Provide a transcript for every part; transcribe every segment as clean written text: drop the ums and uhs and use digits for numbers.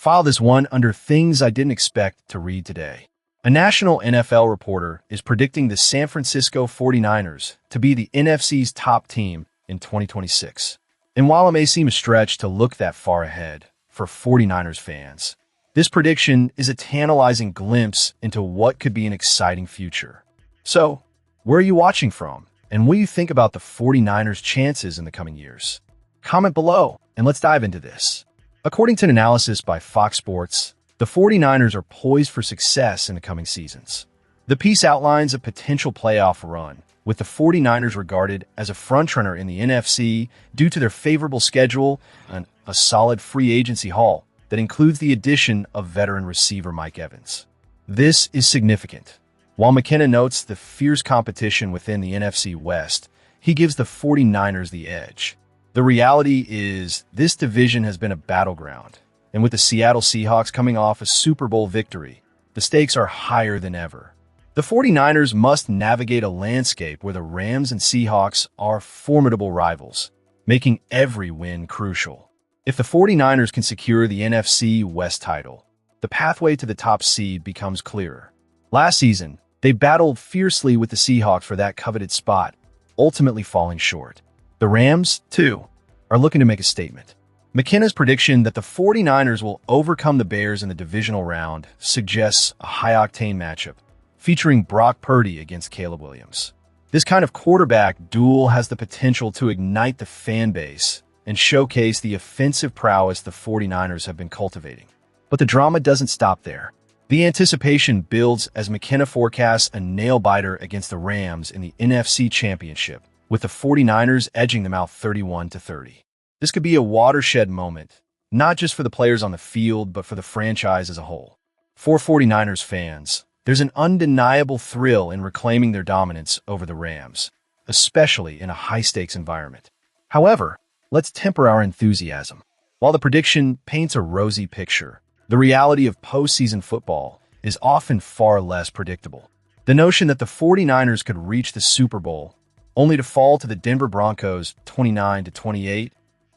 File this one under things I didn't expect to read today. A national NFL reporter is predicting the San Francisco 49ers to be the NFC's top team in 2026. And while it may seem a stretch to look that far ahead for 49ers fans, this prediction is a tantalizing glimpse into what could be an exciting future. So, where are you watching from? And what do you think about the 49ers' chances in the coming years? Comment below, and let's dive into this. According to an analysis by Fox Sports, the 49ers are poised for success in the coming seasons. The piece outlines a potential playoff run, with the 49ers regarded as a frontrunner in the NFC due to their favorable schedule and a solid free agency haul that includes the addition of veteran receiver Mike Evans. This is significant. While McKenna notes the fierce competition within the NFC West, he gives the 49ers the edge. The reality is this division has been a battleground, and with the Seattle Seahawks coming off a Super Bowl victory, the stakes are higher than ever. The 49ers must navigate a landscape where the Rams and Seahawks are formidable rivals, making every win crucial. If the 49ers can secure the NFC West title, the pathway to the top seed becomes clearer. Last season, they battled fiercely with the Seahawks for that coveted spot, ultimately falling short. The Rams, too, are looking to make a statement. McKenna's prediction that the 49ers will overcome the Bears in the divisional round suggests a high-octane matchup, featuring Brock Purdy against Caleb Williams. This kind of quarterback duel has the potential to ignite the fan base and showcase the offensive prowess the 49ers have been cultivating. But the drama doesn't stop there. The anticipation builds as McKenna forecasts a nail-biter against the Rams in the NFC Championship, with the 49ers edging them out 31-30. This could be a watershed moment, not just for the players on the field, but for the franchise as a whole. For 49ers fans, there's an undeniable thrill in reclaiming their dominance over the Rams, especially in a high-stakes environment. However, let's temper our enthusiasm. While the prediction paints a rosy picture, the reality of postseason football is often far less predictable. The notion that the 49ers could reach the Super Bowl only to fall to the Denver Broncos 29-28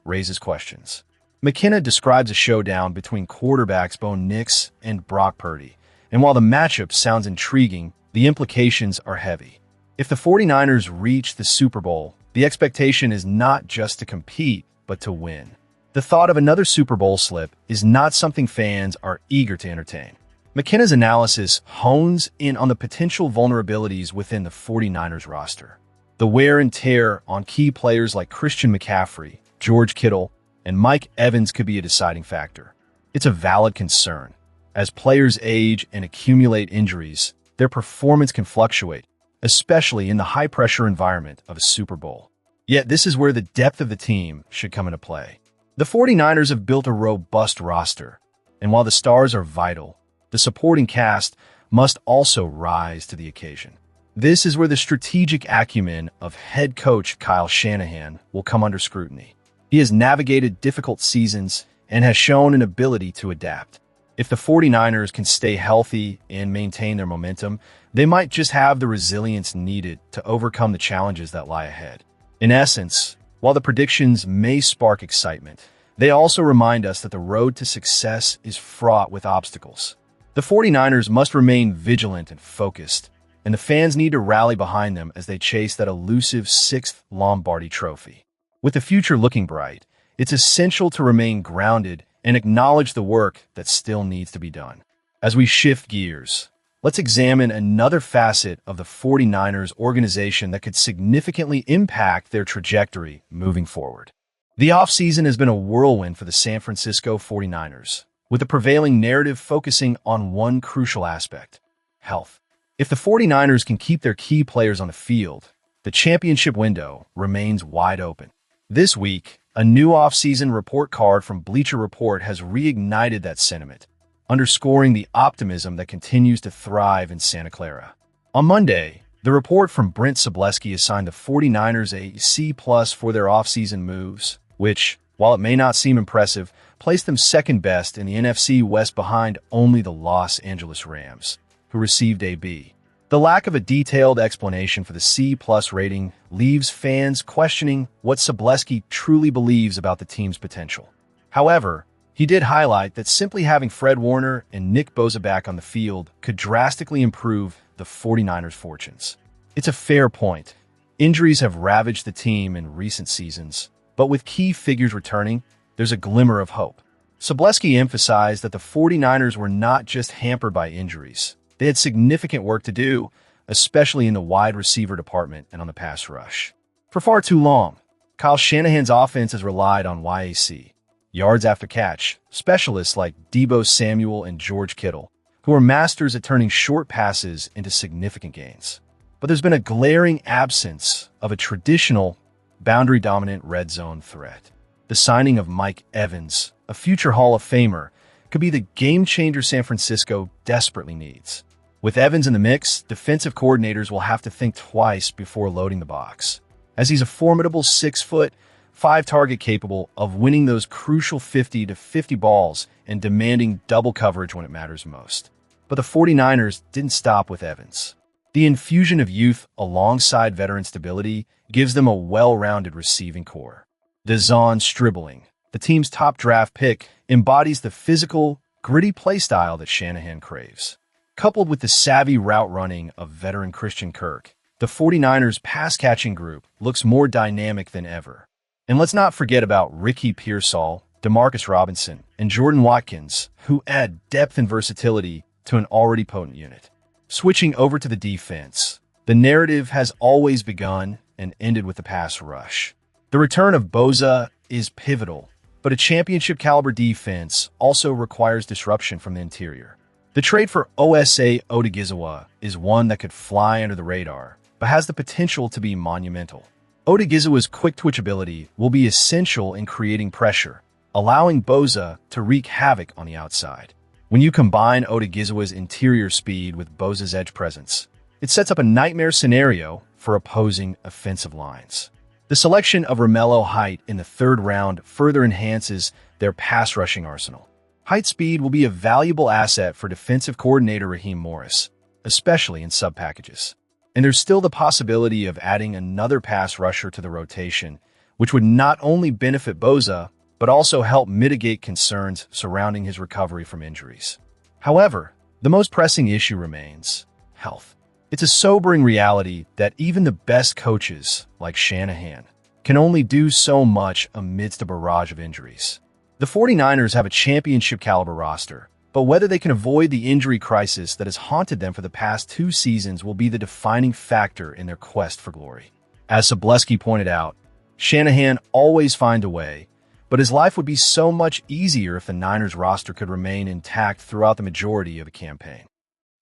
raises questions. McKenna describes a showdown between quarterbacks Bo Nix and Brock Purdy, and while the matchup sounds intriguing, the implications are heavy. If the 49ers reach the Super Bowl, the expectation is not just to compete, but to win. The thought of another Super Bowl slip is not something fans are eager to entertain. McKenna's analysis hones in on the potential vulnerabilities within the 49ers roster. The wear and tear on key players like Christian McCaffrey, George Kittle, and Mike Evans could be a deciding factor. It's a valid concern. As players age and accumulate injuries, their performance can fluctuate, especially in the high-pressure environment of a Super Bowl. Yet this is where the depth of the team should come into play. The 49ers have built a robust roster, and while the stars are vital, the supporting cast must also rise to the occasion. This is where the strategic acumen of head coach Kyle Shanahan will come under scrutiny. He has navigated difficult seasons and has shown an ability to adapt. If the 49ers can stay healthy and maintain their momentum, they might just have the resilience needed to overcome the challenges that lie ahead. In essence, while the predictions may spark excitement, they also remind us that the road to success is fraught with obstacles. The 49ers must remain vigilant and focused, and the fans need to rally behind them as they chase that elusive sixth Lombardi trophy. With the future looking bright, it's essential to remain grounded and acknowledge the work that still needs to be done. As we shift gears, let's examine another facet of the 49ers organization that could significantly impact their trajectory moving forward. The offseason has been a whirlwind for the San Francisco 49ers, with the prevailing narrative focusing on one crucial aspect: health. If the 49ers can keep their key players on the field, the championship window remains wide open. This week, a new offseason report card from Bleacher Report has reignited that sentiment, underscoring the optimism that continues to thrive in Santa Clara. On Monday, the report from Brent Sobleski assigned the 49ers a C+ for their offseason moves, which, while it may not seem impressive, placed them second best in the NFC West behind only the Los Angeles Rams, who received a B. The lack of a detailed explanation for the C+ rating leaves fans questioning what Sobleski truly believes about the team's potential. However, He did highlight that simply having Fred Warner and Nick Bosa back on the field could drastically improve the 49ers' fortunes. It's a fair point. Injuries have ravaged the team in recent seasons, but with key figures returning, there's a glimmer of hope. Sobleski emphasized that the 49ers were not just hampered by injuries. They had significant work to do, especially in the wide receiver department and on the pass rush. For far too long, Kyle Shanahan's offense has relied on YAC, yards after catch, specialists like Deebo Samuel and George Kittle, who are masters at turning short passes into significant gains. But there's been a glaring absence of a traditional, boundary-dominant red zone threat. The signing of Mike Evans, a future Hall of Famer, could be the game-changer San Francisco desperately needs. With Evans in the mix, defensive coordinators will have to think twice before loading the box, as he's a formidable 6-foot, 5-target capable of winning those crucial 50 to 50 balls and demanding double coverage when it matters most. But the 49ers didn't stop with Evans. The infusion of youth alongside veteran stability gives them a well-rounded receiving core. Dazon Stribling, the team's top draft pick, embodies the physical, gritty play style that Shanahan craves. Coupled with the savvy route running of veteran Christian Kirk, the 49ers' pass-catching group looks more dynamic than ever. And let's not forget about Ricky Pearsall, Demarcus Robinson, and Jordan Watkins, who add depth and versatility to an already potent unit. Switching over to the defense, the narrative has always begun and ended with the pass rush. The return of Bosa is pivotal, but a championship-caliber defense also requires disruption from the interior. The trade for Osa Odigizwa is one that could fly under the radar, but has the potential to be monumental. Odigizwa's quick-twitch ability will be essential in creating pressure, allowing Bosa to wreak havoc on the outside. When you combine Odigizwa's interior speed with Bosa's edge presence, it sets up a nightmare scenario for opposing offensive lines. The selection of Romello Height in the third round further enhances their pass-rushing arsenal. Height's speed will be a valuable asset for defensive coordinator Raheem Morris, especially in sub-packages. And there's still the possibility of adding another pass rusher to the rotation, which would not only benefit Bosa, but also help mitigate concerns surrounding his recovery from injuries. However, the most pressing issue remains health. It's a sobering reality that even the best coaches, like Shanahan, can only do so much amidst a barrage of injuries. The 49ers have a championship-caliber roster, but whether they can avoid the injury crisis that has haunted them for the past 2 seasons will be the defining factor in their quest for glory. As Sobleski pointed out, Shanahan always finds a way, but his life would be so much easier if the Niners roster could remain intact throughout the majority of the campaign.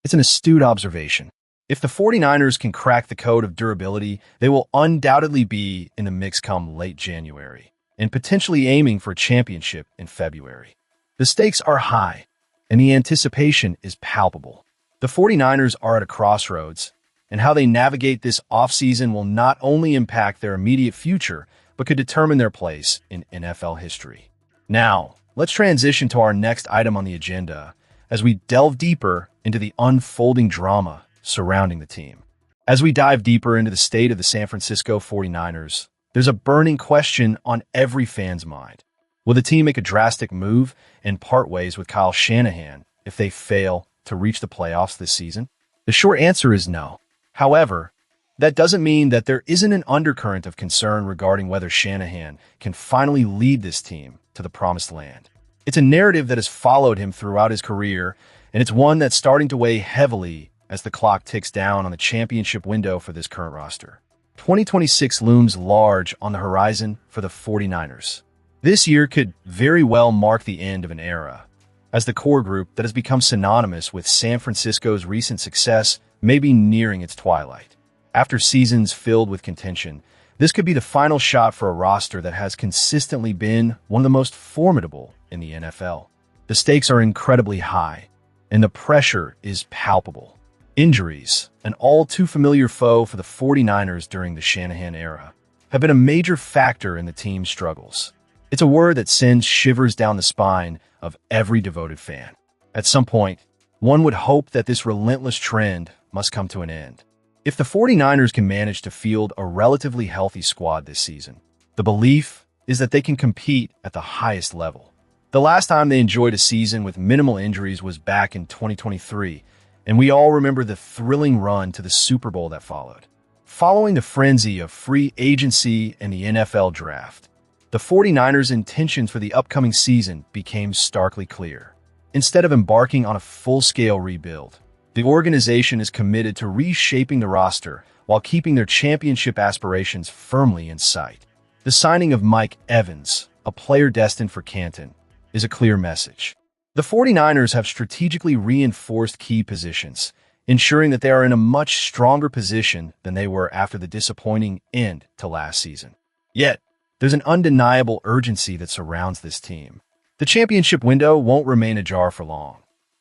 It's an astute observation. If the 49ers can crack the code of durability, they will undoubtedly be in the mix come late January, and potentially aiming for a championship in February. The stakes are high, and the anticipation is palpable. The 49ers are at a crossroads, and how they navigate this offseason will not only impact their immediate future, but could determine their place in NFL history. Now, let's transition to our next item on the agenda as we delve deeper into the unfolding drama surrounding the team. As we dive deeper into the state of the San Francisco 49ers, there's a burning question on every fan's mind. Will the team make a drastic move and part ways with Kyle Shanahan if they fail to reach the playoffs this season? The short answer is no. However, that doesn't mean that there isn't an undercurrent of concern regarding whether Shanahan can finally lead this team to the promised land. It's a narrative that has followed him throughout his career, and it's one that's starting to weigh heavily as the clock ticks down on the championship window for this current roster. 2026 looms large on the horizon for the 49ers. This year could very well mark the end of an era, as the core group that has become synonymous with San Francisco's recent success may be nearing its twilight. After seasons filled with contention, this could be the final shot for a roster that has consistently been one of the most formidable in the NFL. The stakes are incredibly high, and the pressure is palpable. Injuries, an all-too-familiar foe for the 49ers during the Shanahan era, have been a major factor in the team's struggles. It's a word that sends shivers down the spine of every devoted fan. At some point, one would hope that this relentless trend must come to an end. If the 49ers can manage to field a relatively healthy squad this season, the belief is that they can compete at the highest level. The last time they enjoyed a season with minimal injuries was back in 2023, and we all remember the thrilling run to the Super Bowl that followed. Following the frenzy of free agency and the NFL draft, the 49ers' intentions for the upcoming season became starkly clear. Instead of embarking on a full-scale rebuild, the organization is committed to reshaping the roster while keeping their championship aspirations firmly in sight. The signing of Mike Evans, a player destined for Canton, is a clear message. The 49ers have strategically reinforced key positions, ensuring that they are in a much stronger position than they were after the disappointing end to last season. Yet, there's an undeniable urgency that surrounds this team. The championship window won't remain ajar for long,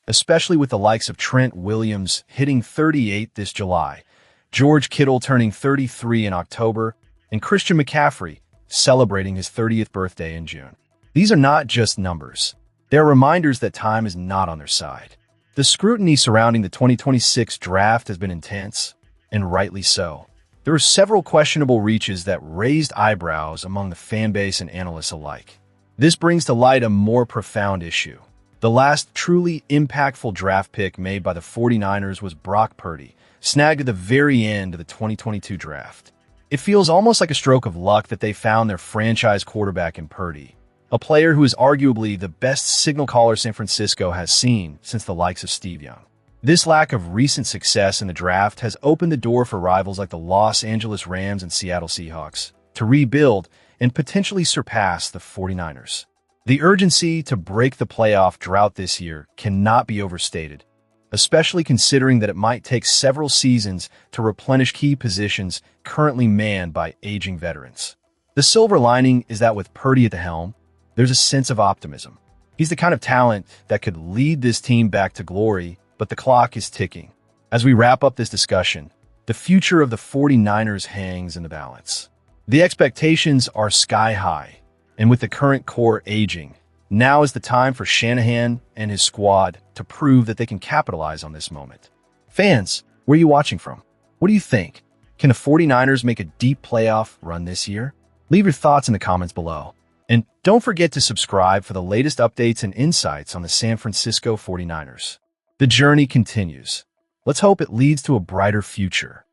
especially with the likes of Trent Williams hitting 38 this July, George Kittle turning 33 in October, and Christian McCaffrey celebrating his 30th birthday in June. These are not just numbers. They're reminders that time is not on their side. The scrutiny surrounding the 2026 draft has been intense, and rightly so. There are several questionable reaches that raised eyebrows among the fanbase and analysts alike. This brings to light a more profound issue. The last truly impactful draft pick made by the 49ers was Brock Purdy, snagged at the very end of the 2022 draft. It feels almost like a stroke of luck that they found their franchise quarterback in Purdy, a player who is arguably the best signal caller San Francisco has seen since the likes of Steve Young. This lack of recent success in the draft has opened the door for rivals like the Los Angeles Rams and Seattle Seahawks to rebuild and potentially surpass the 49ers. The urgency to break the playoff drought this year cannot be overstated, especially considering that it might take several seasons to replenish key positions currently manned by aging veterans. The silver lining is that with Purdy at the helm, there's a sense of optimism. He's the kind of talent that could lead this team back to glory, but the clock is ticking. As we wrap up this discussion, the future of the 49ers hangs in the balance. The expectations are sky high, and with the current core aging, now is the time for Shanahan and his squad to prove that they can capitalize on this moment. Fans, where are you watching from? What do you think? Can the 49ers make a deep playoff run this year? Leave your thoughts in the comments below. And don't forget to subscribe for the latest updates and insights on the San Francisco 49ers. The journey continues. Let's hope it leads to a brighter future.